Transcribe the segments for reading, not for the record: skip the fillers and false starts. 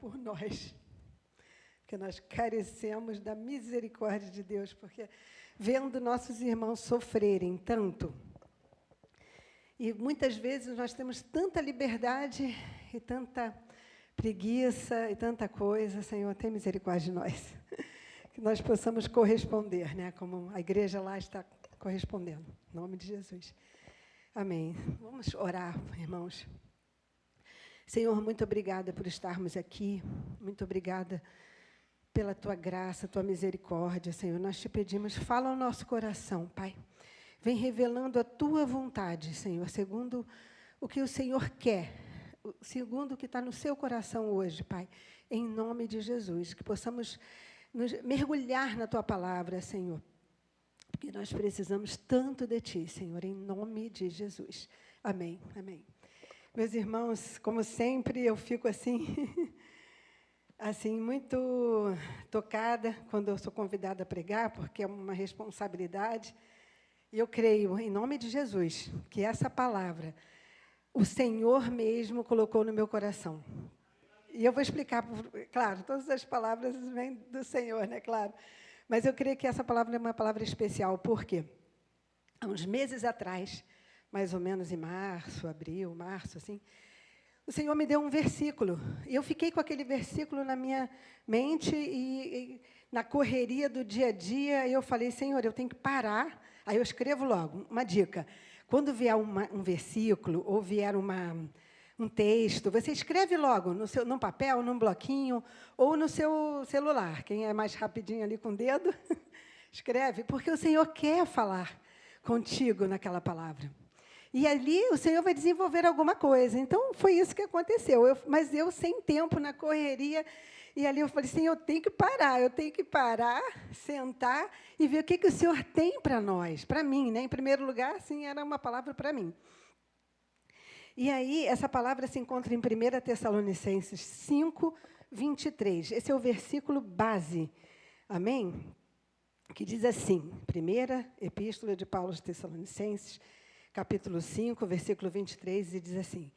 por nós, porque nós carecemos da misericórdia de Deus, porque vendo nossos irmãos sofrerem tanto, e muitas vezes nós temos tanta liberdade e tanta preguiça e tanta coisa, Senhor, tem misericórdia de nós, que nós possamos corresponder, né, como a igreja lá está correspondendo, em nome de Jesus. Amém. Vamos orar, irmãos. Senhor, muito obrigada por estarmos aqui, muito obrigada pela Tua graça, Tua misericórdia, Senhor. Nós te pedimos, fala ao nosso coração, Pai. Vem revelando a Tua vontade, Senhor, segundo o que o Senhor quer, segundo o que está no seu coração hoje, Pai, em nome de Jesus, que possamos nos mergulhar na Tua palavra, Senhor, porque nós precisamos tanto de Ti, Senhor, em nome de Jesus. Amém, amém. Meus irmãos, como sempre, eu fico assim muito tocada quando eu sou convidada a pregar, porque é uma responsabilidade. E eu creio, em nome de Jesus, que essa palavra, o Senhor mesmo colocou no meu coração. E eu vou explicar, claro, todas as palavras vêm do Senhor, né, claro. Mas eu creio que essa palavra é uma palavra especial, porque há uns meses atrás, mais ou menos em março, abril, março, assim, o Senhor me deu um versículo. E eu fiquei com aquele versículo na minha mente e na correria do dia a dia, eu falei, Senhor, eu tenho que parar. Aí eu escrevo logo, uma dica. Quando vier um versículo ou vier um texto, você escreve logo num papel, num bloquinho ou no seu celular. Quem é mais rapidinho ali com o dedo, escreve, porque o Senhor quer falar contigo naquela palavra. E ali o Senhor vai desenvolver alguma coisa. Então, foi isso que aconteceu. Mas eu, sem tempo, na correria, e ali eu falei, Senhor, eu tenho que parar, sentar e ver o que o Senhor tem para nós, para mim, né? Em primeiro lugar, sim, era uma palavra para mim. E aí, essa palavra se encontra em 1 Tessalonicenses 5, 23. Esse é o versículo base, amém? Que diz assim, primeira epístola de Paulo aos Tessalonicenses, capítulo 5, versículo 23, e diz assim,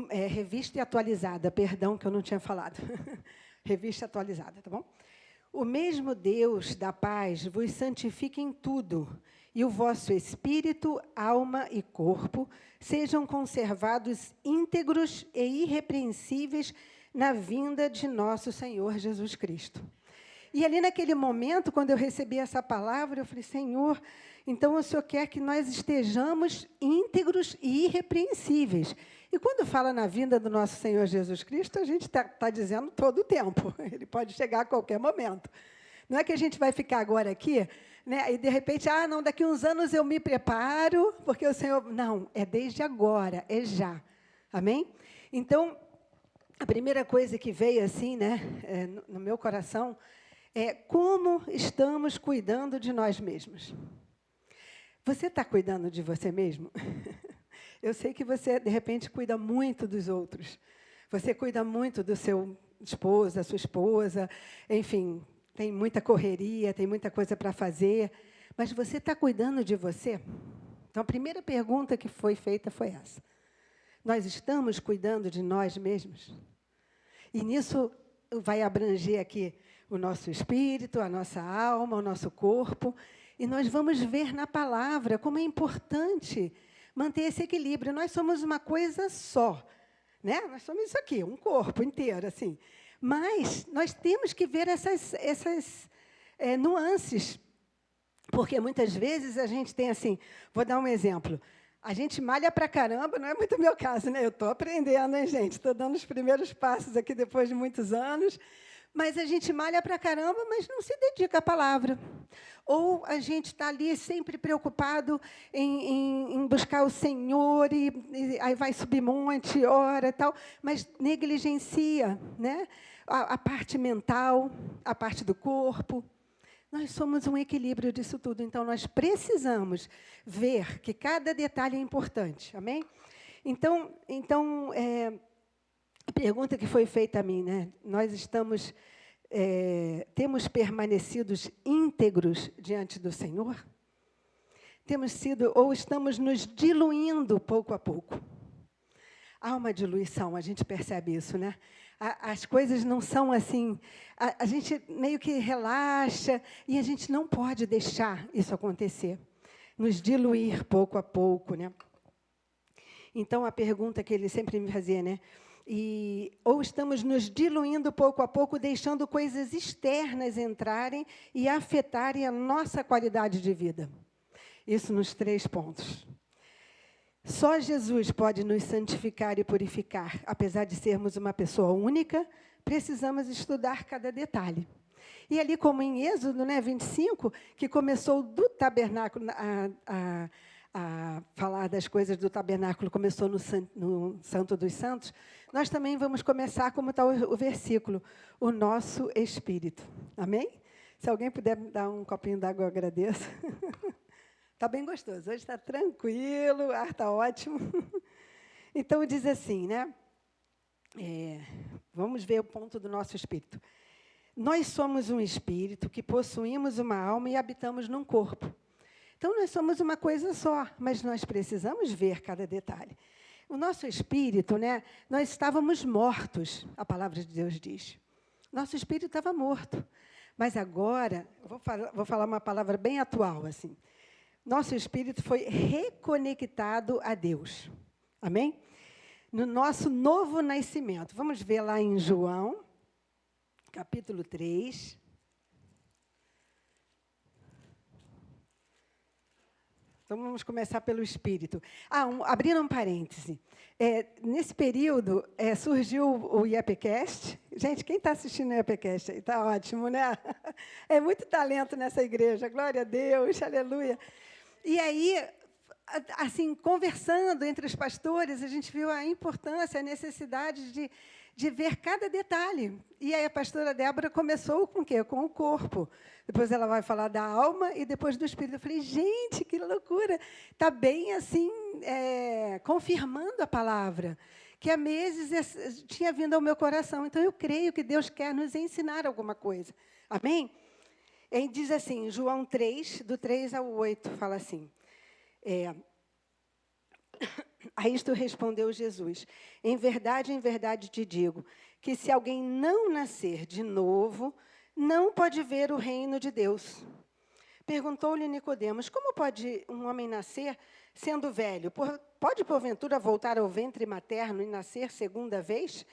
revista e atualizada, perdão que eu não tinha falado, revista atualizada, tá bom? O mesmo Deus da paz vos santifique em tudo, e o vosso espírito, alma e corpo sejam conservados íntegros e irrepreensíveis na vinda de nosso Senhor Jesus Cristo. E ali, naquele momento, quando eu recebi essa palavra, eu falei, Senhor, então o Senhor quer que nós estejamos íntegros e irrepreensíveis. E quando fala na vinda do nosso Senhor Jesus Cristo, a gente está dizendo todo o tempo. Ele pode chegar a qualquer momento. Não é que a gente vai ficar agora aqui, né, e, de repente, não, daqui a uns anos eu me preparo, porque o Senhor... Não, é desde agora, é já. Amém? Então, a primeira coisa que veio assim, né, no meu coração, é como estamos cuidando de nós mesmos. Você está cuidando de você mesmo? Eu sei que você, de repente, cuida muito dos outros. Você cuida muito do seu esposo, da sua esposa, enfim, tem muita correria, tem muita coisa para fazer, mas você está cuidando de você? Então, a primeira pergunta que foi feita foi essa. Nós estamos cuidando de nós mesmos? E nisso vai abranger aqui o nosso espírito, a nossa alma, o nosso corpo, e nós vamos ver na palavra como é importante manter esse equilíbrio. Nós somos uma coisa só, né? Nós somos isso aqui, um corpo inteiro, assim. Mas nós temos que ver essas nuances, porque muitas vezes a gente tem assim, vou dar um exemplo, a gente malha para caramba, não é muito o meu caso, né? Eu estou aprendendo, hein, gente? Estou dando os primeiros passos aqui depois de muitos anos, mas a gente malha para caramba, mas não se dedica à palavra. Ou a gente está ali sempre preocupado em buscar o Senhor, e aí vai subir monte, ora e tal, mas negligencia, né, a parte mental, a parte do corpo. Nós somos um equilíbrio disso tudo, então nós precisamos ver que cada detalhe é importante, amém? Então a pergunta que foi feita a mim, né? Nós temos permanecido íntegros diante do Senhor? Temos sido, ou estamos nos diluindo pouco a pouco? Há uma diluição, a gente percebe isso, né? as coisas não são assim. A gente meio que relaxa e a gente não pode deixar isso acontecer. Nos diluir pouco a pouco, né? Então, a pergunta que ele sempre me fazia, né? Ou estamos nos diluindo pouco a pouco, deixando coisas externas entrarem e afetarem a nossa qualidade de vida. Isso nos 3 pontos. Só Jesus pode nos santificar e purificar. Apesar de sermos uma pessoa única, precisamos estudar cada detalhe. E ali, como em Êxodo, né, 25, que começou do tabernáculo a falar das coisas do tabernáculo, começou no Santo dos Santos, nós também vamos começar, como está o versículo, o nosso Espírito. Amém? Se alguém puder me dar um copinho d'água, eu agradeço. Está bem gostoso, hoje está tranquilo, o ar está ótimo. Então, diz assim, né? Vamos ver o ponto do nosso espírito. Nós somos um espírito que possuímos uma alma e habitamos num corpo. Então, nós somos uma coisa só, mas nós precisamos ver cada detalhe. O nosso espírito, né? Nós estávamos mortos, a palavra de Deus diz. Nosso espírito estava morto. Mas agora, vou falar uma palavra bem atual, assim. Nosso espírito foi reconectado a Deus. Amém? No nosso novo nascimento. Vamos ver lá em João, capítulo 3. Então, vamos começar pelo espírito. Abrindo um parêntese. Nesse período, surgiu o IAPcast. Gente, quem está assistindo o IAPcast aí? Está ótimo, né? É muito talento nessa igreja. Glória a Deus, aleluia. E aí, assim, conversando entre os pastores, a gente viu a importância, a necessidade de ver cada detalhe. E aí a pastora Débora começou com o quê? Com o corpo. Depois ela vai falar da alma e depois do espírito. Eu falei, gente, que loucura! Está bem, assim, confirmando a palavra, que há meses tinha vindo ao meu coração. Então, eu creio que Deus quer nos ensinar alguma coisa. Amém? Ele diz assim, João 3, do 3 ao 8, fala assim. A isto respondeu Jesus, em verdade te digo, que se alguém não nascer de novo, não pode ver o reino de Deus. Perguntou-lhe Nicodemos, como pode um homem nascer sendo velho? Pode, porventura, voltar ao ventre materno e nascer segunda vez?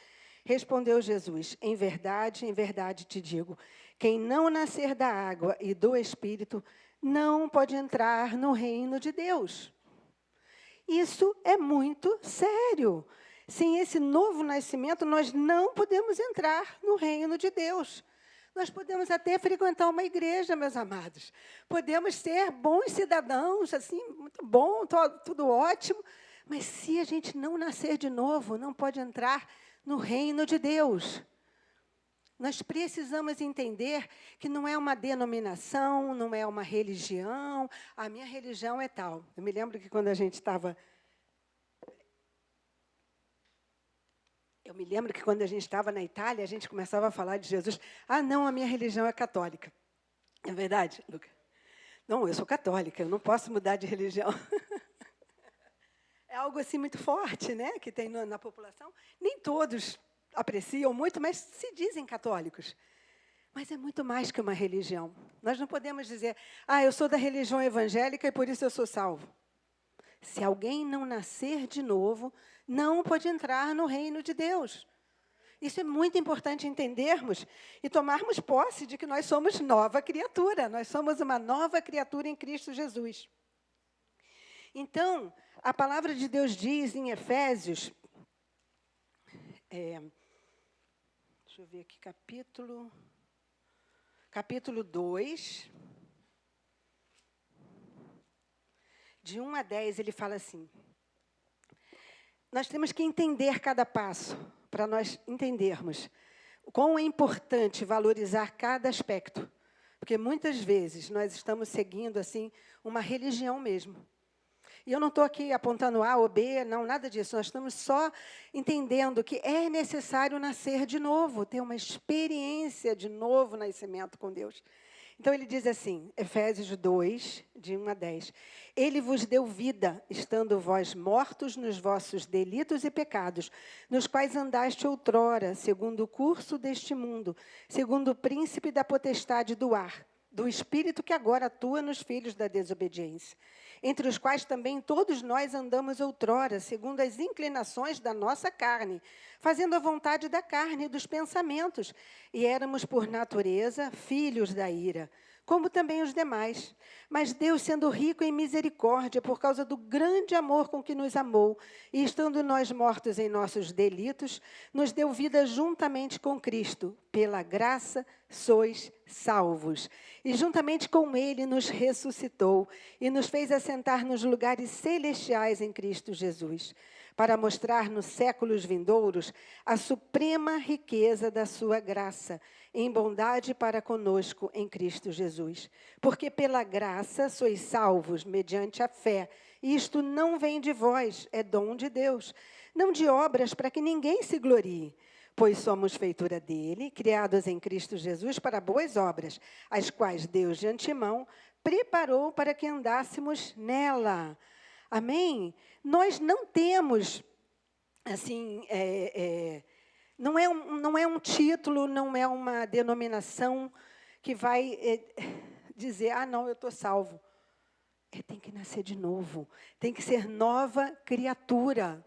Respondeu Jesus, em verdade te digo, quem não nascer da água e do Espírito não pode entrar no reino de Deus. Isso é muito sério. Sem esse novo nascimento, nós não podemos entrar no reino de Deus. Nós podemos até frequentar uma igreja, meus amados. Podemos ser bons cidadãos, assim, muito bom, tudo ótimo. Mas se a gente não nascer de novo, não pode entrar no reino de Deus. Nós precisamos entender que não é uma denominação, não é uma religião. A minha religião é tal. Eu me lembro que quando a gente estava... na Itália, a gente começava a falar de Jesus. Não, a minha religião é católica. É verdade, Luca? Não, eu sou católica, eu não posso mudar de religião. É algo assim muito forte, né, que tem na população. Nem todos apreciam muito, mas se dizem católicos. Mas é muito mais que uma religião. Nós não podemos dizer, eu sou da religião evangélica e por isso eu sou salvo. Se alguém não nascer de novo, não pode entrar no reino de Deus. Isso é muito importante entendermos e tomarmos posse de que nós somos nova criatura. Nós somos uma nova criatura em Cristo Jesus. Então, a palavra de Deus diz em Efésios, deixa eu ver aqui, capítulo 2, de 1 a 10, ele fala assim, nós temos que entender cada passo, para nós entendermos o quão é importante valorizar cada aspecto, porque muitas vezes nós estamos seguindo assim uma religião mesmo. E eu não estou aqui apontando A ou B, não, nada disso. Nós estamos só entendendo que é necessário nascer de novo, ter uma experiência de novo nascimento com Deus. Então, ele diz assim, Efésios 2, de 1 a 10. Ele vos deu vida, estando vós mortos nos vossos delitos e pecados, nos quais andaste outrora, segundo o curso deste mundo, segundo o príncipe da potestade do ar, do espírito que agora atua nos filhos da desobediência, entre os quais também todos nós andamos outrora, segundo as inclinações da nossa carne, fazendo a vontade da carne e dos pensamentos, e éramos, por natureza, filhos da ira, como também os demais. Mas Deus, sendo rico em misericórdia, por causa do grande amor com que nos amou, e estando nós mortos em nossos delitos, nos deu vida juntamente com Cristo. Pela graça sois salvos. E juntamente com Ele nos ressuscitou e nos fez assentar nos lugares celestiais em Cristo Jesus, para mostrar nos séculos vindouros a suprema riqueza da sua graça, em bondade para conosco em Cristo Jesus. Porque pela graça sois salvos mediante a fé, e isto não vem de vós, é dom de Deus, não de obras para que ninguém se glorie. Pois somos feitura dele, criados em Cristo Jesus para boas obras, as quais Deus de antemão preparou para que andássemos nela. Amém? Nós não temos, assim, não é um título, não é uma denominação que vai dizer, não, eu estou salvo. Tem que nascer de novo, tem que ser nova criatura.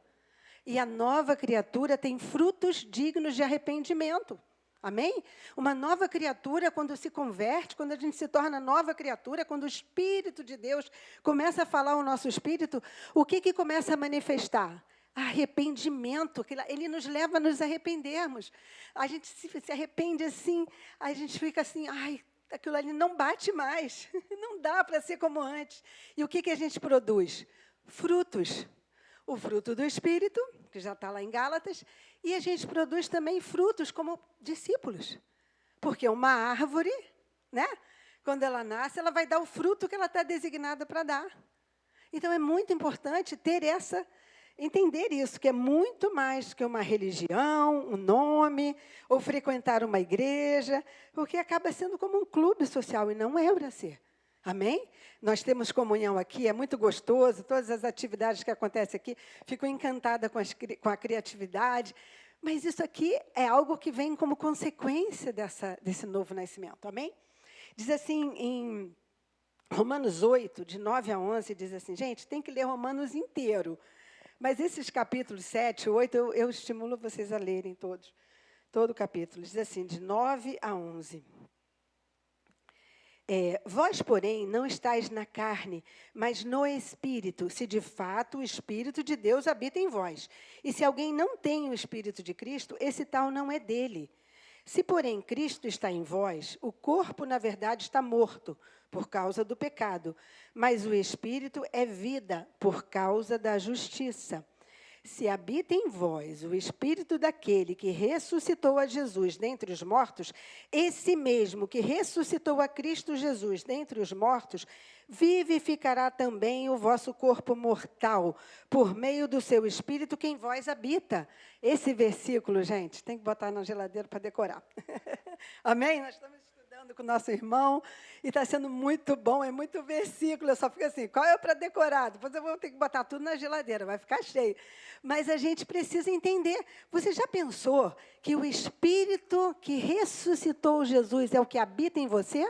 E a nova criatura tem frutos dignos de arrependimento. Amém? Uma nova criatura, quando se converte, quando a gente se torna nova criatura, quando o Espírito de Deus começa a falar ao nosso espírito, o que começa a manifestar? Arrependimento. Ele nos leva a nos arrependermos. A gente se arrepende assim, a gente fica assim, aquilo ali não bate mais. Não dá para ser como antes. E o que a gente produz? Frutos. O fruto do Espírito, que já está lá em Gálatas, e a gente produz também frutos como discípulos. Porque uma árvore, né, quando ela nasce, ela vai dar o fruto que ela está designada para dar. Então, é muito importante entender isso, que é muito mais que uma religião, um nome, ou frequentar uma igreja, porque acaba sendo como um clube social, e não é para ser. Amém? Nós temos comunhão aqui, é muito gostoso, todas as atividades que acontecem aqui, fico encantada com a criatividade, mas isso aqui é algo que vem como consequência desse novo nascimento, amém? Diz assim, em Romanos 8, de 9 a 11, diz assim, gente, tem que ler Romanos inteiro, mas esses capítulos 7, 8, eu estimulo vocês a lerem todos, todo o capítulo, diz assim, de 9 a 11. Vós, porém, não estáis na carne, mas no Espírito, se de fato o Espírito de Deus habita em vós. E se alguém não tem o Espírito de Cristo, esse tal não é dele. Se, porém, Cristo está em vós, o corpo, na verdade, está morto, por causa do pecado, mas o Espírito é vida, por causa da justiça. Se habita em vós o Espírito daquele que ressuscitou a Jesus dentre os mortos, esse mesmo que ressuscitou a Cristo Jesus dentre os mortos, vivificará também o vosso corpo mortal, por meio do seu Espírito que em vós habita. Esse versículo, gente, tem que botar na geladeira para decorar. Amém? Nós estamos estudando com o nosso irmão, e está sendo muito bom, é muito versículo, eu só fico assim, qual é para decorar? Depois eu vou ter que botar tudo na geladeira, vai ficar cheio. Mas a gente precisa entender, você já pensou que o Espírito que ressuscitou Jesus é o que habita em você?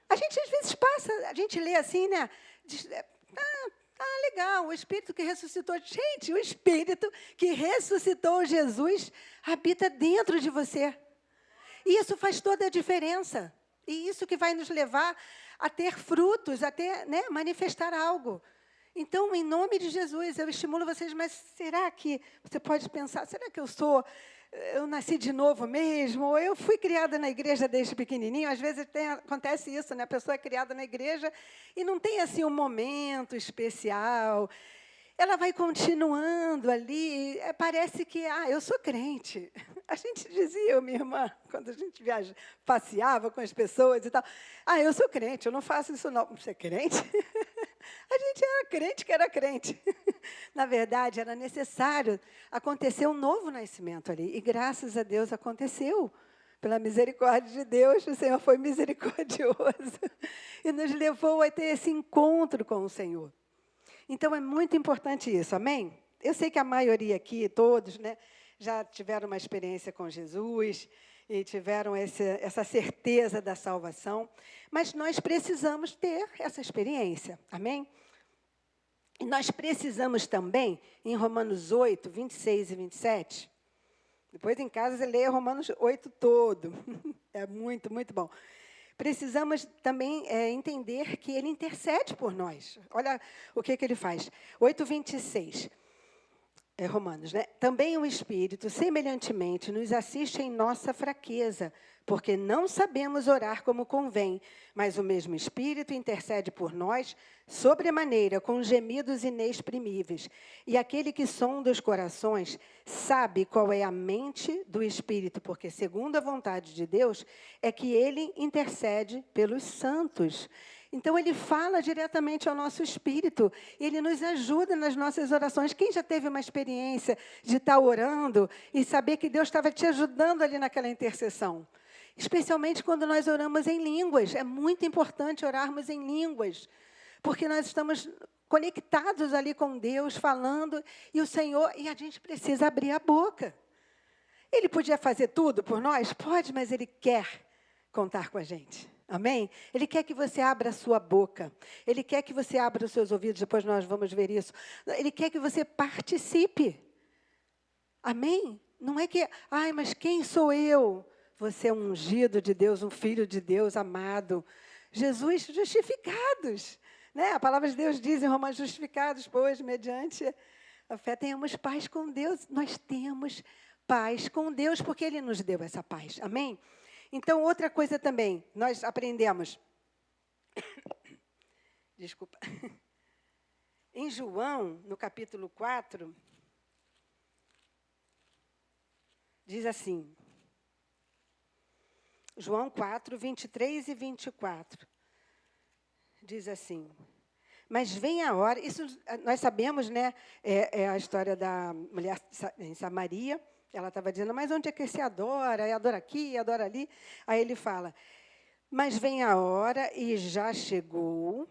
A gente às vezes passa, a gente lê assim, né? Diz, legal, o Espírito que ressuscitou. Gente, o Espírito que ressuscitou Jesus habita dentro de você. E isso faz toda a diferença. E isso que vai nos levar a ter frutos, a ter, manifestar algo. Então, em nome de Jesus, eu estimulo vocês, mas será que você pode pensar, será que eu nasci de novo mesmo? Ou eu fui criada na igreja desde pequenininho? Às vezes acontece isso, né? A pessoa é criada na igreja e não tem assim um momento especial. Ela vai continuando ali, parece que, eu sou crente. A gente dizia, minha irmã, quando a gente passeava com as pessoas e tal, eu sou crente, eu não faço isso não. Você é crente? A gente era crente que era crente. Na verdade, era necessário acontecer um novo nascimento ali, e graças a Deus aconteceu. pela misericórdia de Deus, o Senhor foi misericordioso e nos levou a ter esse encontro com o Senhor. Então, é muito importante isso, amém? Eu sei que a maioria aqui, todos, né, já tiveram uma experiência com Jesus e tiveram essa certeza da salvação, mas nós precisamos ter essa experiência, amém? E nós precisamos também, em Romanos 8, 26 e 27, depois em casa você lê Romanos 8 todo, é muito, muito bom. Precisamos também entender que ele intercede por nós. Olha o que ele faz. 8, 26. Romanos, né? Também o Espírito, semelhantemente, nos assiste em nossa fraqueza, porque não sabemos orar como convém, mas o mesmo Espírito intercede por nós, sobremaneira, com gemidos inexprimíveis. E aquele que sonda os corações sabe qual é a mente do Espírito, porque, segundo a vontade de Deus, é que ele intercede pelos santos. Então, ele fala diretamente ao nosso espírito, ele nos ajuda nas nossas orações. Quem já teve uma experiência de estar orando e saber que Deus estava te ajudando ali naquela intercessão? Especialmente quando nós oramos em línguas. É muito importante orarmos em línguas, porque nós estamos conectados ali com Deus, falando, e o Senhor, e a gente precisa abrir a boca. Ele podia fazer tudo por nós? Pode, mas Ele quer contar com a gente. Amém? Ele quer que você abra a sua boca. Ele quer que você abra os seus ouvidos. Depois nós vamos ver isso. Ele quer que você participe. Amém? Não é que, mas quem sou eu? Você é um ungido de Deus, um filho de Deus, amado. Jesus, justificados. Né? A palavra de Deus diz em Romanos, justificados, pois, mediante a fé, tenhamos paz com Deus. Nós temos paz com Deus, porque Ele nos deu essa paz. Amém? Então, outra coisa também, nós aprendemos, desculpa, em João, no capítulo 4, diz assim, João 4, 23 e 24, diz assim, mas vem a hora, isso nós sabemos, né, é a história da mulher em Samaria. Ela estava dizendo, mas onde é que se adora? Adora aqui, adora ali. Aí ele fala, mas vem a hora, e já chegou,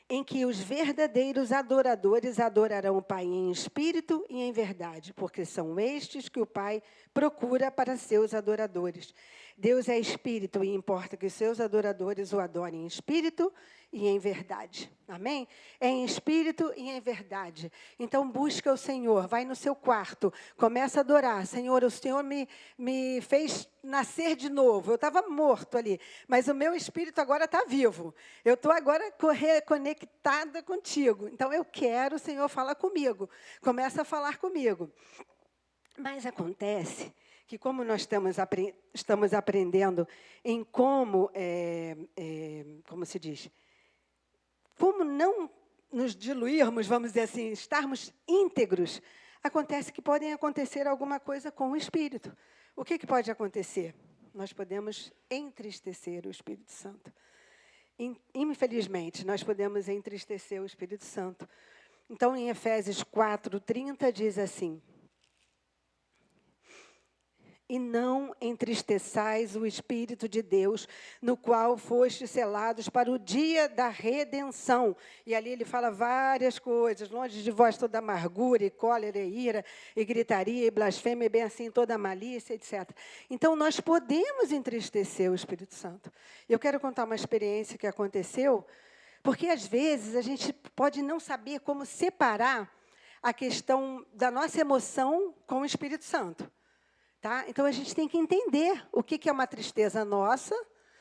em que os verdadeiros adoradores adorarão o Pai em espírito e em verdade, porque são estes que o Pai procura para seus adoradores. Deus é espírito e importa que os seus adoradores o adorem em espírito e em verdade. Amém? É em espírito e em verdade. Então, busca o Senhor, vai no seu quarto, começa a adorar. Senhor, o Senhor me fez nascer de novo. Eu estava morto ali, mas o meu espírito agora está vivo. Eu estou agora conectada contigo. Então, eu quero, o Senhor, fala comigo. Começa a falar comigo. Mas acontece que, como nós estamos aprendendo em como se diz, como não nos diluirmos, vamos dizer assim, estarmos íntegros, acontece que podem acontecer alguma coisa com o Espírito. O que pode acontecer? Nós podemos entristecer o Espírito Santo. Infelizmente, nós podemos entristecer o Espírito Santo. Então, em Efésios 4, 30, diz assim, e não entristeçais o Espírito de Deus, no qual fostes selados para o dia da redenção. E ali ele fala várias coisas, longe de vós toda amargura, e cólera, e ira, e gritaria, e blasfêmia, e bem assim toda malícia, etc. Então, nós podemos entristecer o Espírito Santo. Eu quero contar uma experiência que aconteceu, porque às vezes a gente pode não saber como separar a questão da nossa emoção com o Espírito Santo. Tá? Então, a gente tem que entender o que é uma tristeza nossa.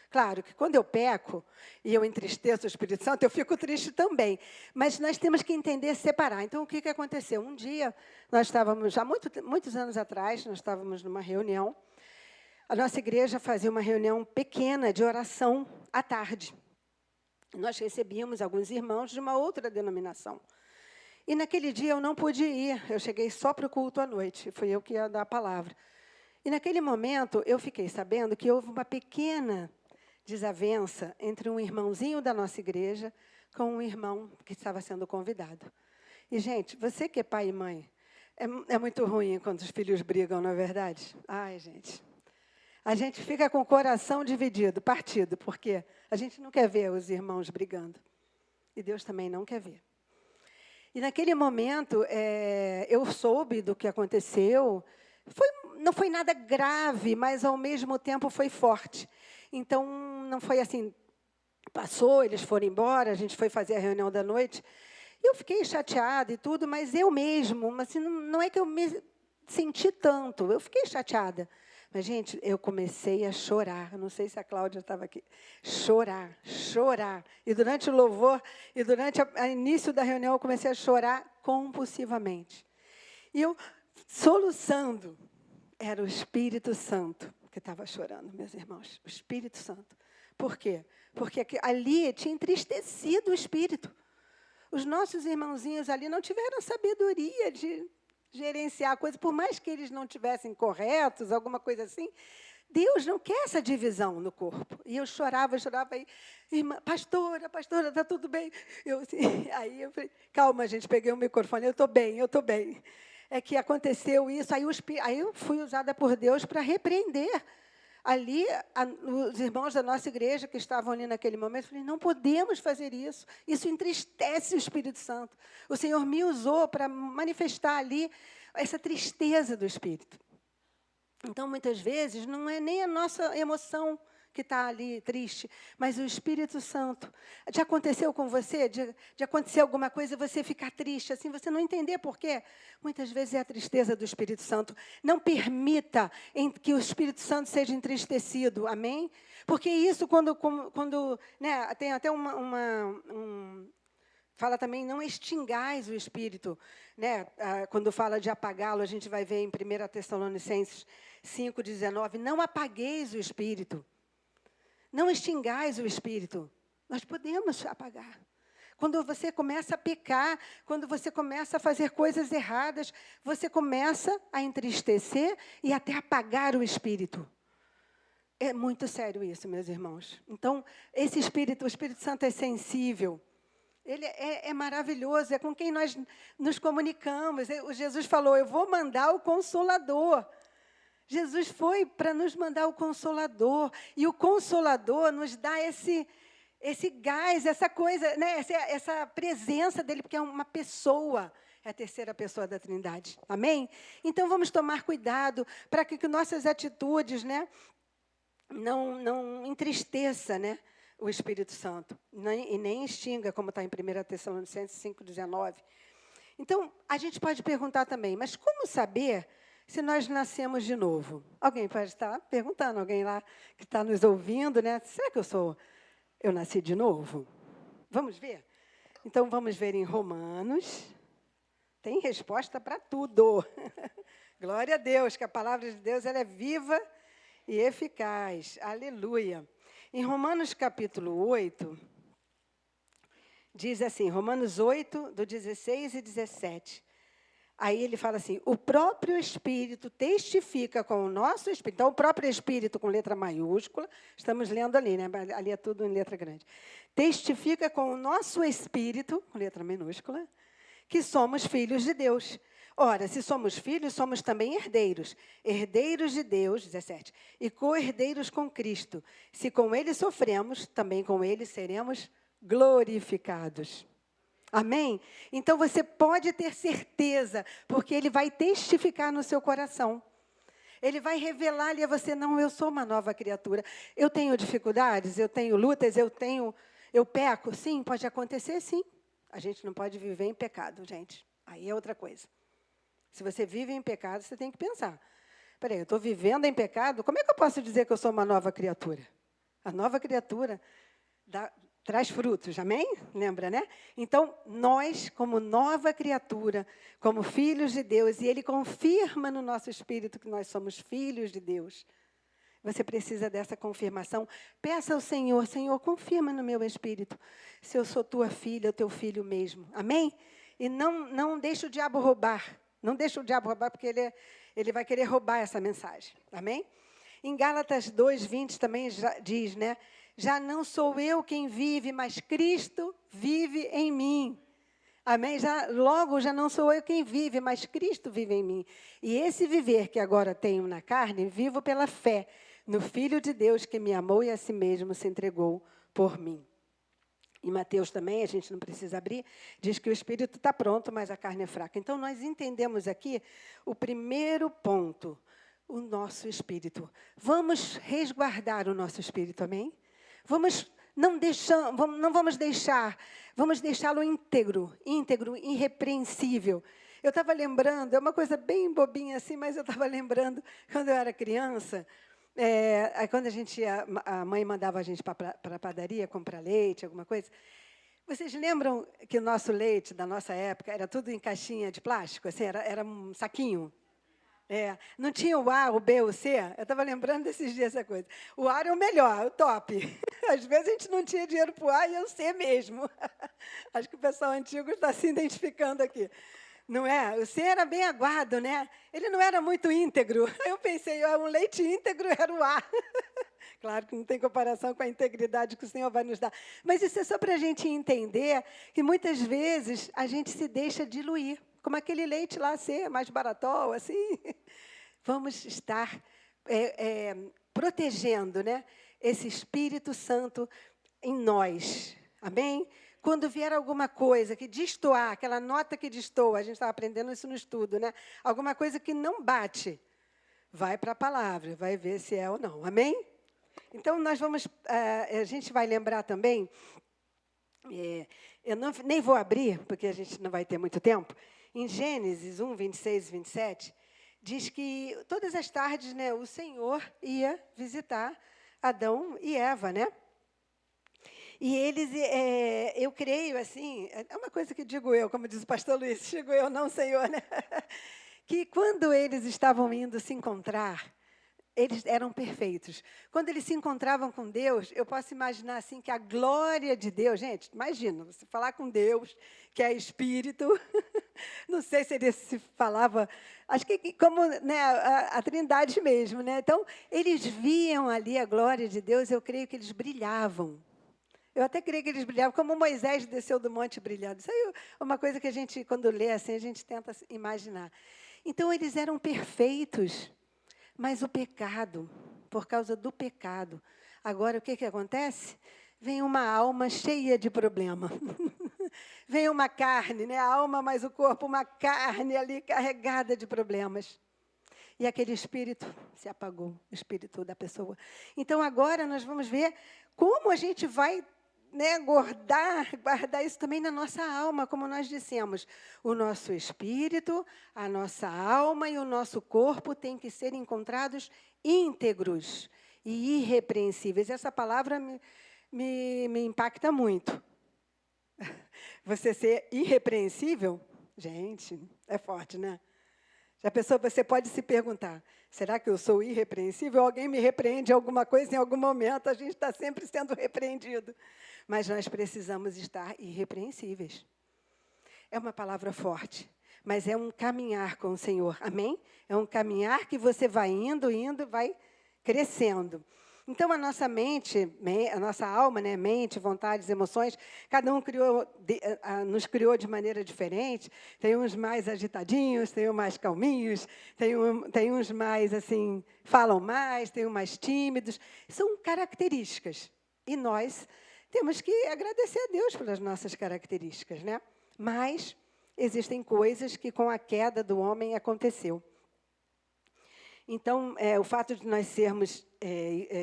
Claro que quando eu peco e eu entristeço o Espírito Santo, eu fico triste também. Mas nós temos que entender, separar. Então, o que aconteceu? Um dia, nós estávamos, já muitos anos atrás, nós estávamos numa reunião. A nossa igreja fazia uma reunião pequena de oração à tarde. Nós recebíamos alguns irmãos de uma outra denominação. E naquele dia eu não pude ir. Eu cheguei só para o culto à noite. Fui eu que ia dar a palavra. E, naquele momento, eu fiquei sabendo que houve uma pequena desavença entre um irmãozinho da nossa igreja com um irmão que estava sendo convidado. E, gente, você que é pai e mãe, é muito ruim quando os filhos brigam, não é verdade? Ai, gente, a gente fica com o coração dividido, partido, porque a gente não quer ver os irmãos brigando. E Deus também não quer ver. E naquele momento, eu soube do que aconteceu. Não foi nada grave, mas ao mesmo tempo foi forte. Então, não foi assim, passou, eles foram embora, a gente foi fazer a reunião da noite. Eu fiquei chateada e tudo, mas eu mesmo, assim, não é que eu me senti tanto, eu fiquei chateada. Mas, gente, eu comecei a chorar. Não sei se a Cláudia estava aqui. Chorar, chorar. E durante o louvor, e durante o início da reunião, eu comecei a chorar compulsivamente. E eu, soluçando, era o Espírito Santo que estava chorando, meus irmãos. O Espírito Santo. Por quê? Porque ali tinha entristecido o Espírito. Os nossos irmãozinhos ali não tiveram sabedoria de gerenciar a coisa, por mais que eles não tivessem corretos, alguma coisa assim, Deus não quer essa divisão no corpo. E eu chorava, e, irmã, pastora, está tudo bem? Aí eu falei, calma, gente, peguei o microfone, eu estou bem. É que aconteceu isso, aí eu fui usada por Deus para repreender. Ali, os irmãos da nossa igreja que estavam ali naquele momento, eu falei, não podemos fazer isso. Isso entristece o Espírito Santo. O Senhor me usou para manifestar ali essa tristeza do Espírito. Então, muitas vezes, não é nem a nossa emoção que está ali triste, mas o Espírito Santo. Já aconteceu com você? De acontecer alguma coisa e você ficar triste, assim, você não entender por quê? Muitas vezes é a tristeza do Espírito Santo. Não permita que o Espírito Santo seja entristecido, amém? Porque isso, quando né, tem até fala também, não extingais o Espírito. Né? Quando fala de apagá-lo, a gente vai ver em 1 Tessalonicenses 5,19, não apagueis o Espírito. Não extingais o Espírito. Nós podemos apagar. Quando você começa a pecar, quando você começa a fazer coisas erradas, você começa a entristecer e até apagar o Espírito. É muito sério isso, meus irmãos. Então, esse Espírito, o Espírito Santo é sensível. Ele é maravilhoso, é com quem nós nos comunicamos. O Jesus falou, eu vou mandar o Consolador. Jesus foi para nos mandar o Consolador. E o Consolador nos dá esse gás, essa coisa, né? essa presença dele, porque é uma pessoa. É a terceira pessoa da Trindade. Amém? Então, vamos tomar cuidado para que nossas atitudes, né, não entristeça, né, o Espírito Santo. E nem extinga, como está em 1 Tessalonicenses 5,19. Então, a gente pode perguntar também, mas como saber se nós nascemos de novo? Alguém pode estar perguntando, alguém lá que está nos ouvindo, né? Será que eu nasci de novo? Vamos ver? Então, vamos ver em Romanos. Tem resposta para tudo. Glória a Deus, que a palavra de Deus ela é viva e eficaz. Aleluia. Em Romanos capítulo 8, diz assim, Romanos 8, do 16 e 17. Aí ele fala assim, o próprio Espírito testifica com o nosso Espírito. Então, o próprio Espírito com letra maiúscula, estamos lendo ali, né? Ali é tudo em letra grande. Testifica com o nosso Espírito, com letra minúscula, que somos filhos de Deus. Ora, se somos filhos, somos também herdeiros. Herdeiros de Deus, 17, e co-herdeiros com Cristo. Se com Ele sofremos, também com Ele seremos glorificados. Amém? Então, você pode ter certeza, porque Ele vai testificar no seu coração. Ele vai revelar ali a você, não, eu sou uma nova criatura. Eu tenho dificuldades, eu tenho lutas, eu peco. Sim, pode acontecer, sim. A gente não pode viver em pecado, gente. Aí é outra coisa. Se você vive em pecado, você tem que pensar. Espera aí, eu estou vivendo em pecado, como é que eu posso dizer que eu sou uma nova criatura? A nova criatura traz frutos, amém? Lembra, né? Então, nós, como nova criatura, como filhos de Deus, e Ele confirma no nosso espírito que nós somos filhos de Deus. Você precisa dessa confirmação. Peça ao Senhor, Senhor, confirma no meu espírito se eu sou tua filha, ou teu filho mesmo. Amém? E não deixe o diabo roubar. Não deixe o diabo roubar, porque ele vai querer roubar essa mensagem. Amém? Em Gálatas 2:20 também diz, né? Já não sou eu quem vive, mas Cristo vive em mim. Amém? Logo, já não sou eu quem vive, mas Cristo vive em mim. E esse viver que agora tenho na carne, vivo pela fé no Filho de Deus que me amou e a si mesmo se entregou por mim. Em Mateus também, a gente não precisa abrir, diz que o espírito está pronto, mas a carne é fraca. Então, nós entendemos aqui o primeiro ponto, o nosso espírito. Vamos resguardar o nosso espírito, amém? Não vamos deixá-lo íntegro, irrepreensível. Eu estava lembrando, é uma coisa bem bobinha assim, mas eu estava lembrando, quando eu era criança, quando a mãe mandava a gente para a padaria comprar leite, alguma coisa. Vocês lembram que o nosso leite, da nossa época, era tudo em caixinha de plástico? Assim, era um saquinho? Não tinha o A, o B, o C? Eu estava lembrando desses dias essa coisa. O A era o melhor, o top. Às vezes a gente não tinha dinheiro para o A e o C mesmo. Acho que o pessoal antigo está se identificando aqui. Não é? O C era bem aguado, né? Ele não era muito íntegro. Eu pensei, um leite íntegro era o A. Claro que não tem comparação com a integridade que o Senhor vai nos dar. Mas isso é só para a gente entender que, muitas vezes, a gente se deixa diluir. Como aquele leite lá, C, mais baratol, assim. Vamos estar protegendo, né, esse Espírito Santo em nós. Amém? Quando vier alguma coisa que destoar, aquela nota que destoa, a gente estava aprendendo isso no estudo, né? Alguma coisa que não bate, vai para a palavra, vai ver se é ou não. Amém? Então, a gente vai lembrar também, eu nem vou abrir, porque a gente não vai ter muito tempo, em Gênesis 1, 26 e 27, diz que todas as tardes, né, o Senhor ia visitar Adão e Eva, né? E eles, eu creio, assim, é uma coisa que digo eu, como diz o pastor Luiz, digo eu, não, Senhor, né? Que quando eles estavam indo se encontrar, eles eram perfeitos. Quando eles se encontravam com Deus, eu posso imaginar assim que a glória de Deus, gente, imagina, você falar com Deus, que é Espírito, não sei se ele se falava, acho que como, né, a Trindade mesmo, né? Então, eles viam ali a glória de Deus, eu creio que eles brilhavam. Eu até creio que eles brilhavam, como Moisés desceu do monte brilhando. Isso aí é uma coisa que a gente, quando lê assim, a gente tenta imaginar. Então, eles eram perfeitos, mas o pecado, por causa do pecado. Agora, o que acontece? Vem uma alma cheia de problema. Vem uma carne, né? A alma mais o corpo, uma carne ali carregada de problemas. E aquele espírito se apagou, o espírito da pessoa. Então, agora nós vamos ver como a gente vai, né, guardar isso também na nossa alma, como nós dissemos. O nosso espírito, a nossa alma e o nosso corpo têm que ser encontrados íntegros e irrepreensíveis. Essa palavra me impacta muito. Você ser irrepreensível, gente, é forte, né? Já pensou, você pode se perguntar, será que eu sou irrepreensível? Alguém me repreende alguma coisa em algum momento, a gente está sempre sendo repreendido. Mas nós precisamos estar irrepreensíveis. É uma palavra forte, mas é um caminhar com o Senhor, amém? É um caminhar que você vai indo, vai crescendo. Então, a nossa mente, a nossa alma, né, mente, vontades, emoções, cada um nos criou de maneira diferente. Tem uns mais agitadinhos, tem uns mais calminhos, tem uns mais, assim, falam mais, tem uns mais tímidos. São características. E nós temos que agradecer a Deus pelas nossas características, né? Mas existem coisas que, com a queda do homem, aconteceu. Então, o fato de nós sermos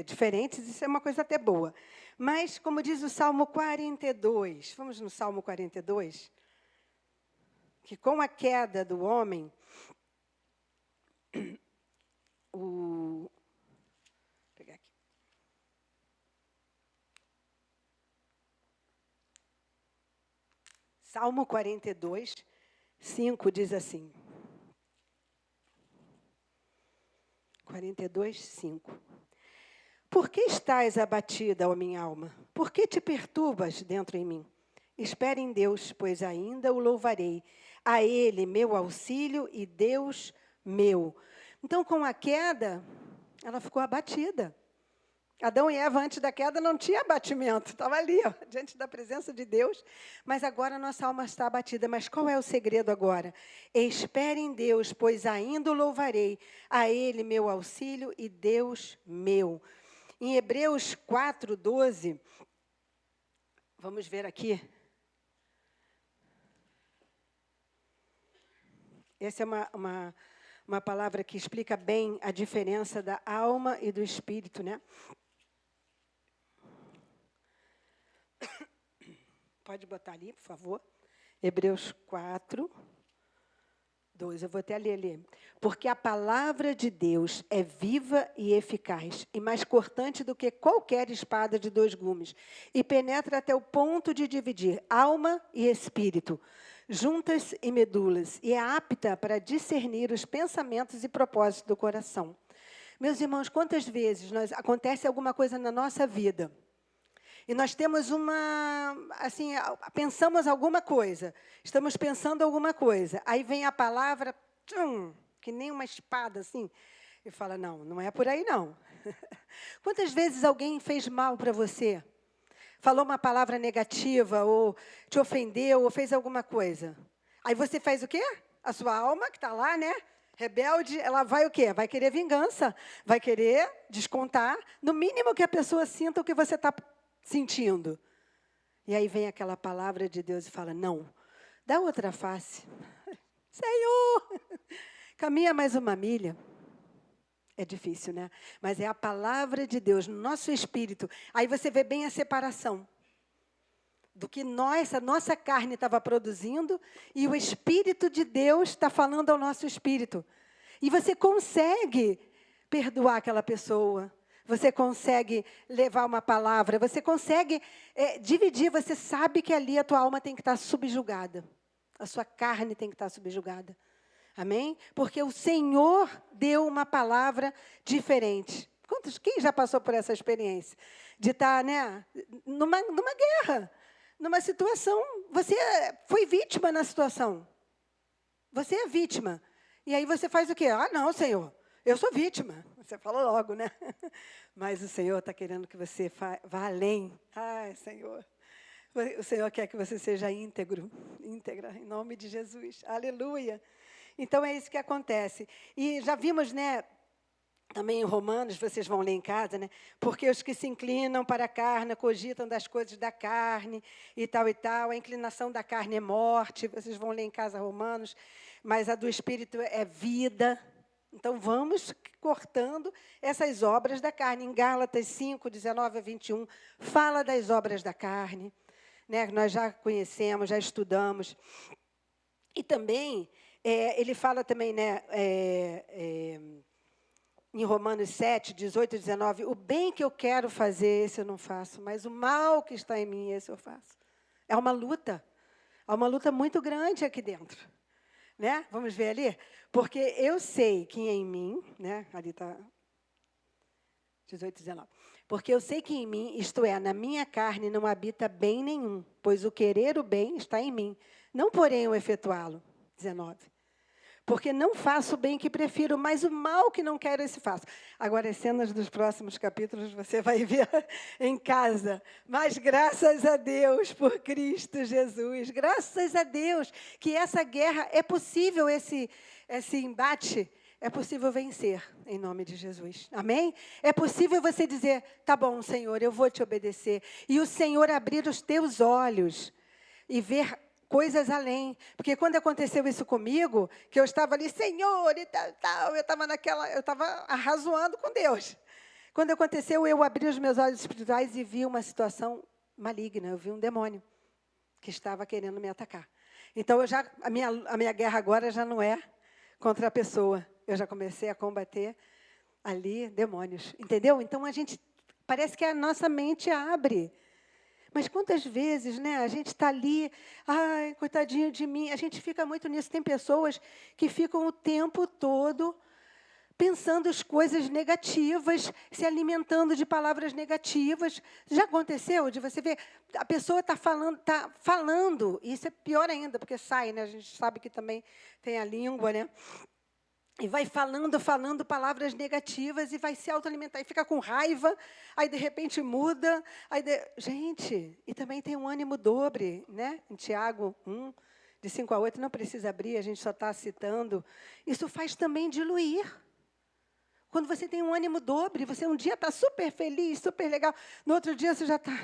diferentes, isso é uma coisa até boa. Mas, como diz o Salmo 42, vamos no Salmo 42, que com a queda do homem, vou pegar aqui. Salmo 42, 5 diz assim. 42, 5. Por que estás abatida, ó minha alma? Por que te perturbas dentro em mim? Espere em Deus, pois ainda o louvarei. A Ele, meu auxílio e Deus meu. Então, com a queda, ela ficou abatida. Adão e Eva, antes da queda, não tinha abatimento. Estava ali, ó, diante da presença de Deus. Mas agora a nossa alma está abatida. Mas qual é o segredo agora? Espere em Deus, pois ainda o louvarei. A Ele meu auxílio e Deus meu. Em Hebreus 4:12, vamos ver aqui. Essa é uma palavra que explica bem a diferença da alma e do espírito, né? Pode botar ali, por favor. Hebreus 4:12. Eu vou até ler ali. Porque a palavra de Deus é viva e eficaz, e mais cortante do que qualquer espada de 2 gumes, e penetra até o ponto de dividir alma e espírito, juntas e medulas, e é apta para discernir os pensamentos e propósitos do coração. Meus irmãos, quantas vezes acontece alguma coisa na nossa vida, e nós temos assim, pensamos alguma coisa, estamos pensando alguma coisa, aí vem a palavra, que nem uma espada, assim, e fala, não é por aí, não. Quantas vezes alguém fez mal para você? Falou uma palavra negativa, ou te ofendeu, ou fez alguma coisa. Aí você faz o quê? A sua alma, que está lá, né? Rebelde, ela vai o quê? Vai querer vingança, vai querer descontar, no mínimo que a pessoa sinta o que você está sentindo. E aí vem aquela palavra de Deus e fala, não, dá outra face. Senhor, caminha mais uma milha. É difícil, né? Mas é a palavra de Deus no nosso espírito. Aí você vê bem a separação do que a nossa carne estava produzindo e o Espírito de Deus está falando ao nosso espírito. E você consegue perdoar aquela pessoa. Você consegue levar uma palavra. Você consegue dividir. Você sabe que ali a tua alma tem que estar subjugada. A sua carne tem que estar subjugada. Amém? Porque o Senhor deu uma palavra diferente. Quem já passou por essa experiência? De estar, né, numa guerra, numa situação. Você foi vítima na situação. Você é vítima. E aí você faz o quê? Não, Senhor, eu sou vítima. Você fala logo, né? Mas o Senhor está querendo que você vá além. Ai, Senhor. O Senhor quer que você seja íntegra, em nome de Jesus. Aleluia. Então, é isso que acontece. E já vimos, né, também em Romanos, vocês vão ler em casa, né? Porque os que se inclinam para a carne, cogitam das coisas da carne e tal, a inclinação da carne é morte, vocês vão ler em casa Romanos, mas a do Espírito é vida. Então, vamos cortando essas obras da carne. Em Gálatas 5:19-21, fala das obras da carne, né? Nós já conhecemos, já estudamos. E também, ele fala também, né, em Romanos 7:18-19, o bem que eu quero fazer, esse eu não faço, mas o mal que está em mim, esse eu faço. É uma luta. Há uma luta muito grande aqui dentro. Né? Vamos ver ali? Porque eu sei que em mim, né? Ali está 18:19. Porque eu sei que em mim, isto é, na minha carne, não habita bem nenhum, pois o querer o bem está em mim, não porém o efetuá-lo. 19. Porque não faço o bem que prefiro, mas o mal que não quero, esse faço. Agora, as cenas dos próximos capítulos você vai ver em casa. Mas graças a Deus por Cristo Jesus. Graças a Deus que essa guerra é possível, esse embate, é possível vencer, em nome de Jesus. Amém? É possível você dizer, tá bom, Senhor, eu vou te obedecer. E o Senhor abrir os teus olhos e ver coisas além. Porque quando aconteceu isso comigo, que eu estava ali, Senhor, e tal, eu estava arrazoando com Deus. Quando aconteceu, eu abri os meus olhos espirituais e vi uma situação maligna, eu vi um demônio que estava querendo me atacar. Então, a minha guerra agora já não é contra a pessoa. Eu já comecei a combater ali demônios. Entendeu? Então, parece que a nossa mente abre. Mas quantas vezes, né, a gente está ali, ai, coitadinho de mim, a gente fica muito nisso. Tem pessoas que ficam o tempo todo pensando as coisas negativas, se alimentando de palavras negativas. Já aconteceu de você ver, a pessoa está falando, e isso é pior ainda, porque sai, né? A gente sabe que também tem a língua, né? E vai falando palavras negativas e vai se autoalimentar. E fica com raiva, aí de repente muda. Gente, e também tem um ânimo dobre, né? Em Tiago 1, de 5 a 8, não precisa abrir, a gente só está citando. Isso faz também diluir. Quando você tem um ânimo dobre, você um dia está super feliz, super legal. No outro dia você já está.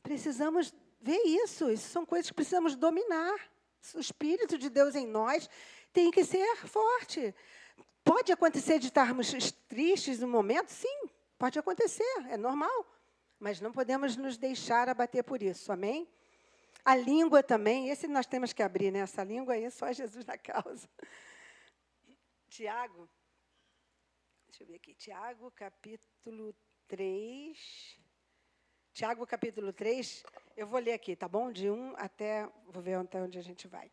Precisamos ver isso. Isso são coisas que precisamos dominar. O Espírito de Deus em nós tem que ser forte. Pode acontecer de estarmos tristes no momento? Sim, pode acontecer, é normal. Mas não podemos nos deixar abater por isso, amém? A língua também, esse nós temos que abrir, né? Essa língua aí, só Jesus na causa. Tiago, deixa eu ver aqui, Tiago, capítulo 3. Tiago, capítulo 3, eu vou ler aqui, tá bom? De 1 até, vou ver até onde a gente vai.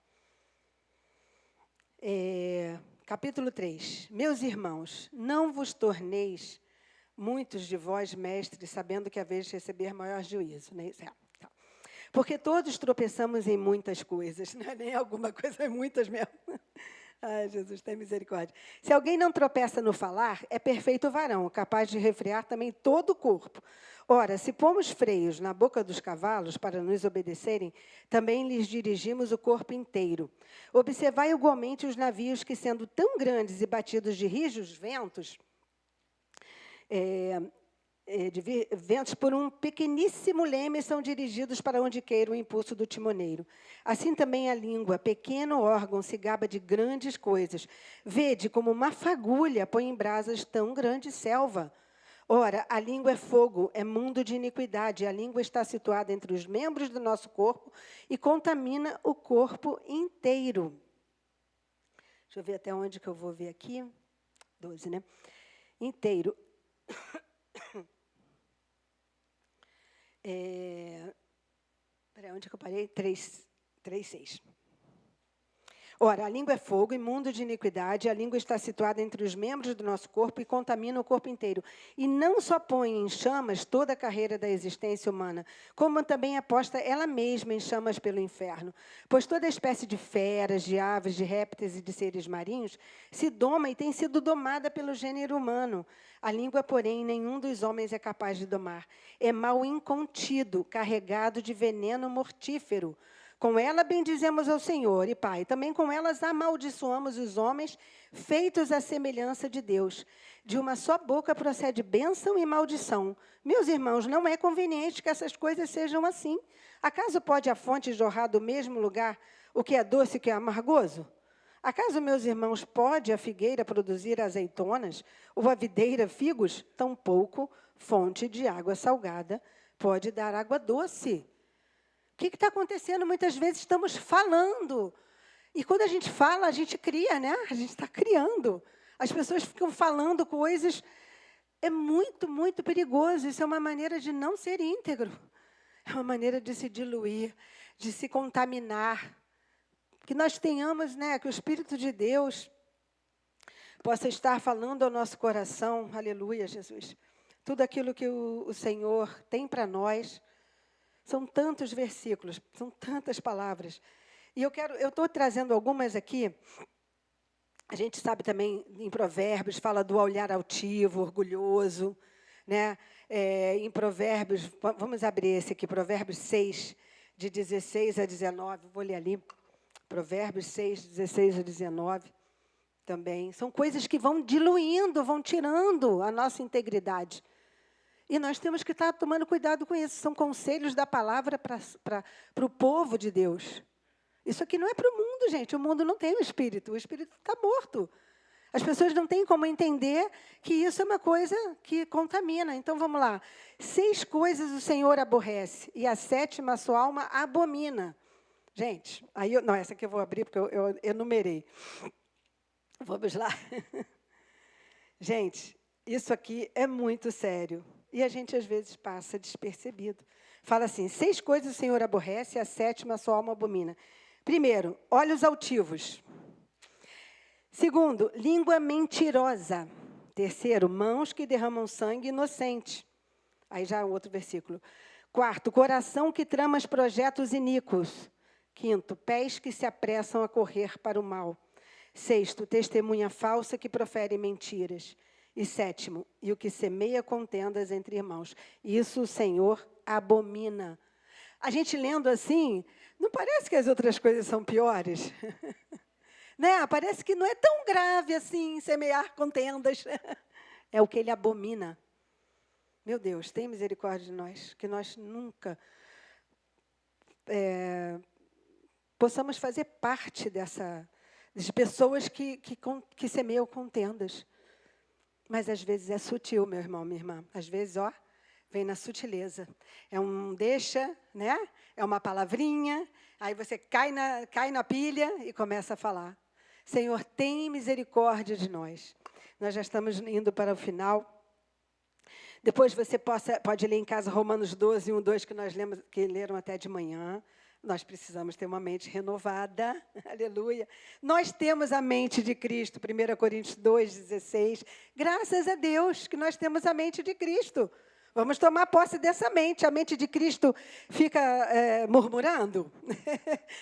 Capítulo 3. Meus irmãos, não vos torneis muitos de vós mestres, sabendo que haveis de receber maior juízo. Né? Porque todos tropeçamos em muitas coisas, não é nem alguma coisa, é muitas mesmo. Ai, Jesus, tem misericórdia. Se alguém não tropeça no falar, é perfeito varão, capaz de refrear também todo o corpo. Ora, se pomos freios na boca dos cavalos para nos obedecerem, também lhes dirigimos o corpo inteiro. Observai igualmente os navios que, sendo tão grandes e batidos de rijos ventos, ventos por um pequeníssimo leme, são dirigidos para onde queira o impulso do timoneiro. Assim também a língua, pequeno órgão, se gaba de grandes coisas. Vede como uma fagulha põe em brasas tão grande selva. Ora, a língua é fogo, é mundo de iniquidade. A língua está situada entre os membros do nosso corpo e contamina o corpo inteiro. Deixa eu ver até onde que eu vou ver aqui. 12, né? Inteiro. Onde que eu parei? 3:6. Ora, a língua é fogo, imundo de iniquidade, a língua está situada entre os membros do nosso corpo e contamina o corpo inteiro. E não só põe em chamas toda a carreira da existência humana, como também é posta ela mesma em chamas pelo inferno. Pois toda espécie de feras, de aves, de répteis e de seres marinhos se doma e tem sido domada pelo gênero humano. A língua, porém, nenhum dos homens é capaz de domar. É mal incontido, carregado de veneno mortífero. Com ela bendizemos ao Senhor e Pai. Também com elas amaldiçoamos os homens, feitos à semelhança de Deus. De uma só boca procede bênção e maldição. Meus irmãos, não é conveniente que essas coisas sejam assim. Acaso pode a fonte jorrar do mesmo lugar o que é doce e o que é amargoso? Acaso, meus irmãos, pode a figueira produzir azeitonas, ou a videira figos? Tampouco fonte de água salgada pode dar água doce. O que está acontecendo? Muitas vezes estamos falando. E quando a gente fala, a gente cria, né? A gente está criando. As pessoas ficam falando coisas. É muito, muito perigoso. Isso é uma maneira de não ser íntegro. É uma maneira de se diluir, de se contaminar. Que nós tenhamos, né? Que o Espírito de Deus possa estar falando ao nosso coração. Aleluia, Jesus. Tudo aquilo que o Senhor tem para nós. São tantos versículos, são tantas palavras. E eu estou trazendo algumas aqui. A gente sabe também, em Provérbios, fala do olhar altivo, orgulhoso. Né? Em Provérbios, vamos abrir esse aqui, Provérbios 6, de 16 a 19. Vou ler ali. Provérbios 6, 16 a 19. Também. São coisas que vão diluindo, vão tirando a nossa integridade. E nós temos que estar tomando cuidado com isso. São conselhos da palavra para o povo de Deus. Isso aqui não é para o mundo, gente. O mundo não tem o Espírito está morto. As pessoas não têm como entender que isso é uma coisa que contamina. Então, vamos lá. 6 coisas o Senhor aborrece, e a 7ª a sua alma abomina. Gente, não, essa aqui eu vou abrir, porque eu enumerei. Vamos lá. Gente, isso aqui é muito sério. E a gente, às vezes, passa despercebido. Fala assim, 6 coisas o Senhor aborrece, e a 7ª a sua alma abomina. Primeiro, olhos altivos. Segundo, língua mentirosa. Terceiro, mãos que derramam sangue inocente. Aí já é outro versículo. Quarto, coração que trama projetos iníquos. Quinto, pés que se apressam a correr para o mal. Sexto, testemunha falsa que profere mentiras. E sétimo, e o que semeia contendas entre irmãos. Isso o Senhor abomina. A gente lendo assim, não parece que as outras coisas são piores? Né? Parece que não é tão grave assim semear contendas. É o que ele abomina. Meu Deus, tem misericórdia de nós, que nós nunca possamos fazer parte de pessoas que semeiam contendas. Mas, às vezes, é sutil, meu irmão, minha irmã. Às vezes, vem na sutileza. É um deixa, né? É uma palavrinha, aí você cai na pilha e começa a falar. Senhor, tem misericórdia de nós. Nós já estamos indo para o final. Depois você pode ler em casa Romanos 12, 1, 2, que leram até de manhã. Nós precisamos ter uma mente renovada. Aleluia. Nós temos a mente de Cristo. 1 Coríntios 2, 16. Graças a Deus que nós temos a mente de Cristo. Vamos tomar posse dessa mente. A mente de Cristo fica murmurando?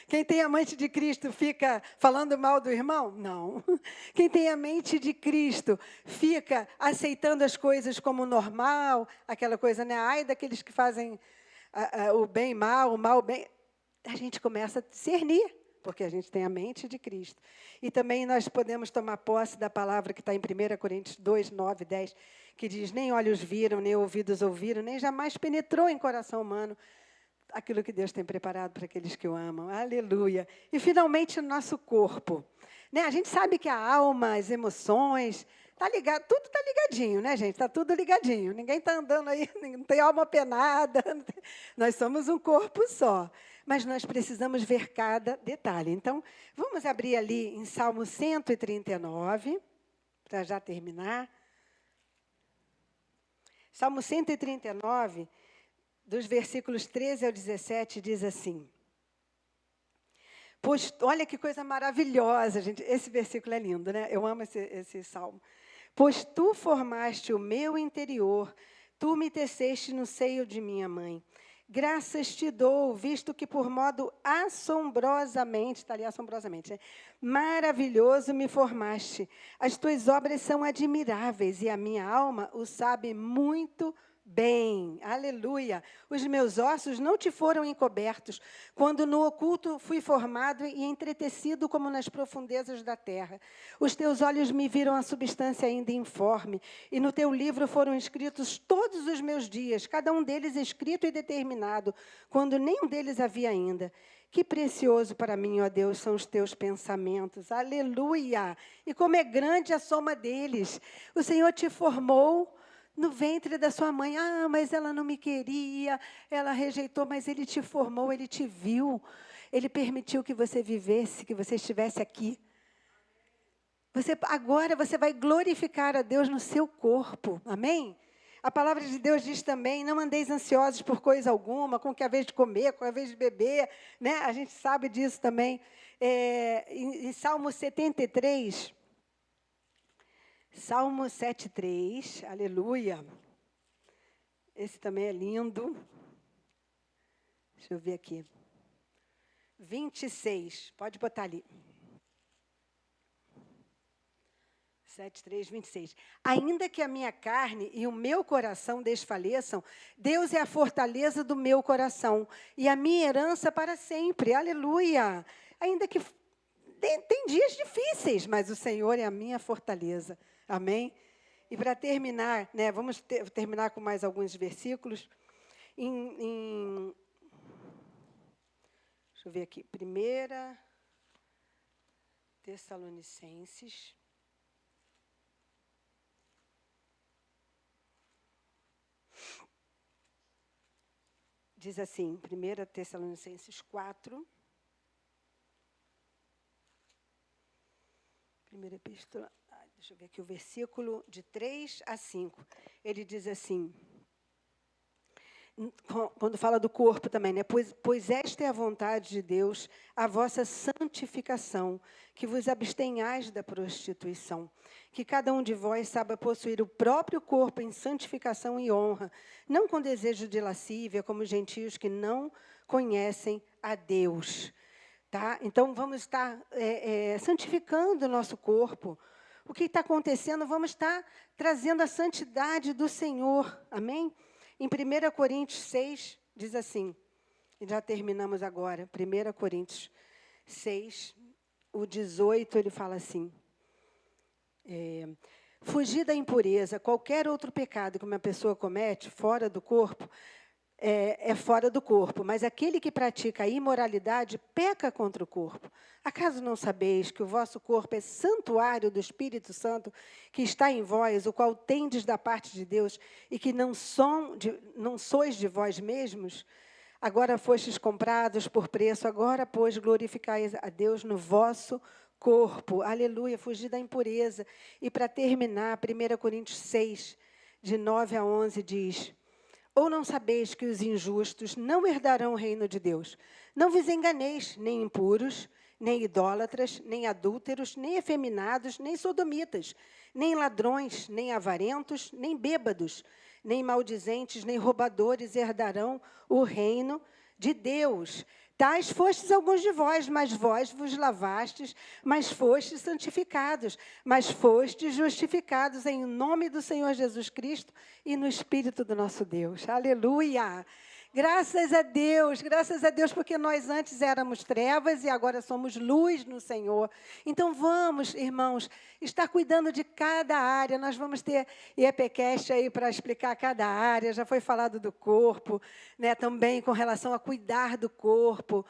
Quem tem a mente de Cristo fica falando mal do irmão? Não. Quem tem a mente de Cristo fica aceitando as coisas como normal, aquela coisa, né? Ai daqueles que fazem o bem mal, o mal bem. A gente começa a discernir, porque a gente tem a mente de Cristo. E também nós podemos tomar posse da palavra que está em 1 Coríntios 2, 9, 10, que diz, nem olhos viram, nem ouvidos ouviram, nem jamais penetrou em coração humano aquilo que Deus tem preparado para aqueles que o amam. Aleluia. E, finalmente, o nosso corpo. Né? A gente sabe que a alma, as emoções, tá ligado, tudo está ligadinho, né, gente? Está tudo ligadinho. Ninguém está andando aí, não tem alma penada. Nós somos um corpo só. Mas nós precisamos ver cada detalhe. Então, vamos abrir ali em Salmo 139, para já terminar. Salmo 139, dos versículos 13 ao 17, diz assim. Pois, olha que coisa maravilhosa, gente. Esse versículo é lindo, né? Eu amo esse salmo. Pois tu formaste o meu interior, tu me teceste no seio de minha mãe. Graças te dou, visto que por modo assombrosamente, está ali assombrosamente, né? Maravilhoso me formaste. As tuas obras são admiráveis e a minha alma o sabe muito bem. Aleluia. Os meus ossos não te foram encobertos, quando no oculto fui formado e entretecido como nas profundezas da terra. Os teus olhos me viram a substância ainda informe, e no teu livro foram escritos todos os meus dias, cada um deles escrito e determinado, quando nenhum deles havia ainda. Que precioso para mim, ó Deus, são os teus pensamentos. Aleluia! E como é grande a soma deles. O Senhor te formou no ventre da sua mãe. Ah, mas ela não me queria, ela rejeitou, mas Ele te formou, Ele te viu. Ele permitiu que você vivesse, que você estivesse aqui. Agora você vai glorificar a Deus no seu corpo. Amém? A palavra de Deus diz também, não andeis ansiosos por coisa alguma, com o que é a vez de comer, com a vez de beber. Né? A gente sabe disso também. Em Salmo 73... Salmo 7,3, aleluia. Esse também é lindo. Deixa eu ver aqui. 26, pode botar ali. 7,3, 26. Ainda que a minha carne e o meu coração desfaleçam, Deus é a fortaleza do meu coração e a minha herança para sempre. Aleluia. Ainda que tem dias difíceis, mas o Senhor é a minha fortaleza. Amém? E para terminar, né, vamos terminar com mais alguns versículos. Deixa eu ver aqui. 1 Tessalonicenses. Diz assim, 1 Tessalonicenses 4. Primeira epístola. Deixa eu ver aqui o versículo de 3 a 5. Ele diz assim, quando fala do corpo também, né? Pois esta é a vontade de Deus, a vossa santificação, que vos abstenhais da prostituição. Que cada um de vós saiba possuir o próprio corpo em santificação e honra, não com desejo de lascívia, como os gentios que não conhecem a Deus. tá? Então, vamos estar santificando o nosso corpo. O que está acontecendo? Vamos estar trazendo a santidade do Senhor, amém? Em 1 Coríntios 6, diz assim, e já terminamos agora, 1 Coríntios 6, o 18, ele fala assim, fugir da impureza, qualquer outro pecado que uma pessoa comete fora do corpo, é fora do corpo, mas aquele que pratica a imoralidade peca contra o corpo. Acaso não sabeis que o vosso corpo é santuário do Espírito Santo que está em vós, o qual tendes da parte de Deus, e que não sois de vós mesmos? Agora fostes comprados por preço, agora, pois, glorificais a Deus no vosso corpo. Aleluia, fugir da impureza. E para terminar, 1 Coríntios 6, de 9 a 11, diz: ou não sabeis que os injustos não herdarão o reino de Deus? Não vos enganeis, nem impuros, nem idólatras, nem adúlteros, nem efeminados, nem sodomitas, nem ladrões, nem avarentos, nem bêbados, nem maldizentes, nem roubadores herdarão o reino de Deus. Tais fostes alguns de vós, mas vós vos lavastes, mas fostes santificados, mas fostes justificados em nome do Senhor Jesus Cristo e no Espírito do nosso Deus. Aleluia! Graças a Deus, porque nós antes éramos trevas e agora somos luz no Senhor. Então vamos, irmãos, estar cuidando de cada área. Nós vamos ter IEPcast aí para explicar cada área. Já foi falado do corpo, né, também com relação a cuidar do corpo.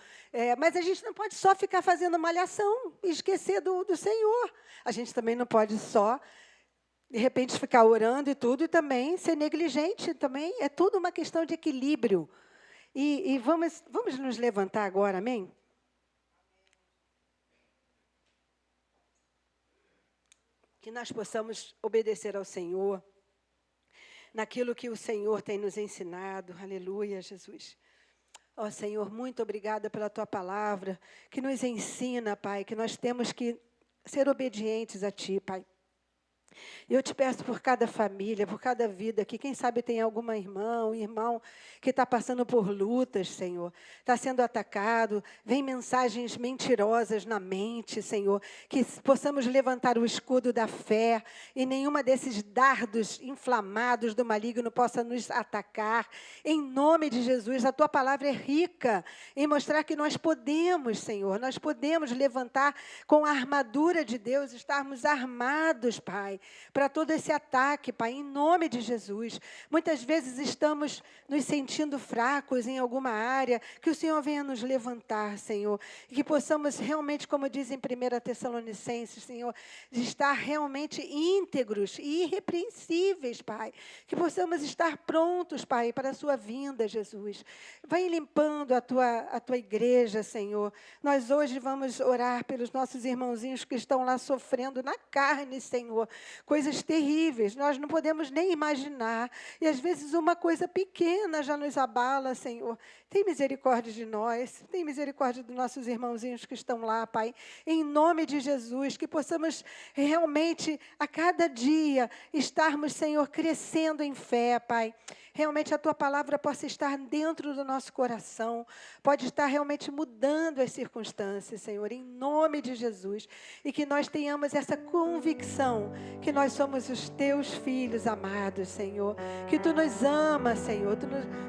Mas a gente não pode só ficar fazendo malhação e esquecer do Senhor. A gente também não pode só, de repente, ficar orando e tudo, e também ser negligente, também é tudo uma questão de equilíbrio. E vamos nos levantar agora, amém? Que nós possamos obedecer ao Senhor, naquilo que o Senhor tem nos ensinado. Aleluia, Jesus. Ó Senhor, muito obrigada pela Tua palavra, que nos ensina, Pai, que nós temos que ser obedientes a Ti, Pai. Eu te peço por cada família, por cada vida aqui. Quem sabe tem alguma irmão que está passando por lutas, Senhor. Está sendo atacado. Vem mensagens mentirosas na mente, Senhor. Que possamos levantar o escudo da fé e nenhuma desses dardos inflamados do maligno possa nos atacar. Em nome de Jesus, a Tua palavra é rica em mostrar que nós podemos, Senhor. Nós podemos levantar com a armadura de Deus, estarmos armados, Pai, para todo esse ataque, Pai, em nome de Jesus. Muitas vezes estamos nos sentindo fracos em alguma área, que o Senhor venha nos levantar, Senhor, e que possamos realmente, como diz em 1 Tessalonicenses, Senhor, de estar realmente íntegros e irrepreensíveis, Pai, que possamos estar prontos, Pai, para a sua vinda, Jesus. Vai limpando a tua igreja, Senhor. Nós hoje vamos orar pelos nossos irmãozinhos que estão lá sofrendo na carne, Senhor, coisas terríveis, nós não podemos nem imaginar. E, às vezes, uma coisa pequena já nos abala, Senhor. Tem misericórdia de nós, tem misericórdia dos nossos irmãozinhos que estão lá, Pai. Em nome de Jesus, que possamos realmente, a cada dia, estarmos, Senhor, crescendo em fé, Pai. Realmente a Tua palavra possa estar dentro do nosso coração, pode estar realmente mudando as circunstâncias, Senhor, em nome de Jesus. E que nós tenhamos essa convicção que nós somos os Teus filhos amados, Senhor. Que Tu nos amas, Senhor.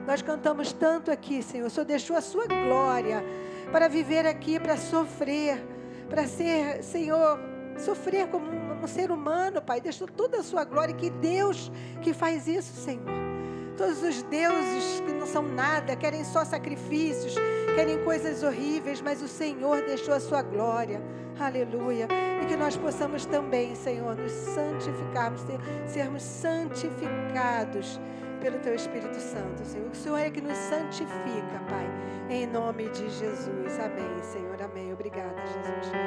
Nós cantamos tanto aqui, Senhor. O Senhor deixou a Sua glória para viver aqui, para sofrer, para ser, Senhor, sofrer como um ser humano, Pai. Deixou toda a Sua glória. Que Deus que faz isso, Senhor. Todos os deuses que não são nada, querem só sacrifícios, querem coisas horríveis, mas o Senhor deixou a Sua glória. Aleluia. E que nós possamos também, Senhor, nos santificarmos, sermos santificados pelo Teu Espírito Santo, Senhor. O Senhor é que nos santifica, Pai, em nome de Jesus. Amém, Senhor. Amém. Obrigada, Jesus.